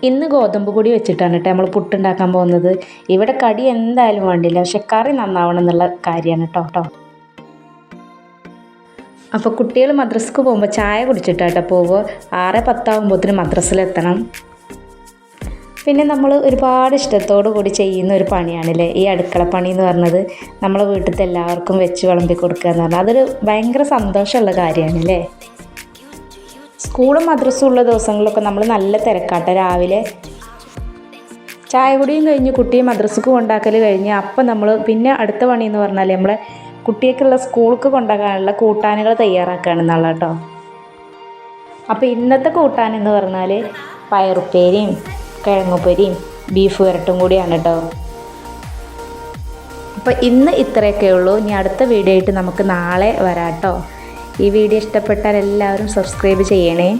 ഇന്ന് ഗോതമ്പ് പൊടി വെച്ചിട്ടാണ് കേട്ടോ നമ്മൾ പുട്ടുണ്ടാക്കാൻ പോകുന്നത്. ഇവിടെ കടി എന്തായാലും വേണ്ടില്ല, പക്ഷെ കറി നന്നാവണം എന്നുള്ള കാര്യമാണ് കേട്ടോ. അപ്പോൾ കുട്ടികൾ മദ്രസക്ക് പോകുമ്പോൾ ചായ കുടിച്ചിട്ടാട്ടോ പോവുക. 6:10 മദ്രസയിലെത്തണം. പിന്നെ നമ്മൾ ഒരുപാട് ഇഷ്ടത്തോടു കൂടി ചെയ്യുന്ന ഒരു പണിയാണല്ലേ ഈ അടുക്കള പണി എന്ന് പറഞ്ഞത്. നമ്മളെ വീട്ടിലത്തെ എല്ലാവർക്കും വെച്ച് വിളമ്പി കൊടുക്കുക എന്ന് പറഞ്ഞാൽ അതൊരു ഭയങ്കര സന്തോഷമുള്ള കാര്യമാണല്ലേ. സ്കൂളും മദ്രസും ഉള്ള ദിവസങ്ങളിലൊക്കെ നമ്മൾ നല്ല തിരക്കാട്ടെ. രാവിലെ ചായ കുടിയും കഴിഞ്ഞ് കുട്ടിയെ മദ്രസക്ക് കൊണ്ടാക്കൽ കഴിഞ്ഞ് അപ്പം നമ്മൾ പിന്നെ അടുത്ത പണി എന്ന് പറഞ്ഞാൽ നമ്മളെ കുട്ടിയൊക്കെയുള്ള സ്കൂൾക്ക് കൊണ്ടാക്കാനുള്ള കൂട്ടാനുകൾ തയ്യാറാക്കുകയാണെന്നുള്ള കേട്ടോ. അപ്പോൾ ഇന്നത്തെ കൂട്ടാൻ എന്ന് പറഞ്ഞാൽ പയറുപ്പേരിയും കിഴങ്ങുപ്പേരിയും ബീഫ് വരട്ടും കൂടിയാണ് കേട്ടോ. അപ്പോൾ ഇന്ന് ഇത്രയൊക്കെ ഉള്ളൂ. ഇനി അടുത്ത വീഡിയോ ആയിട്ട് നമുക്ക് നാളെ വരാം കേട്ടോ. ഈ വീഡിയോ ഇഷ്ടപ്പെട്ടാൽ എല്ലാവരും സബ്സ്ക്രൈബ് ചെയ്യണേ.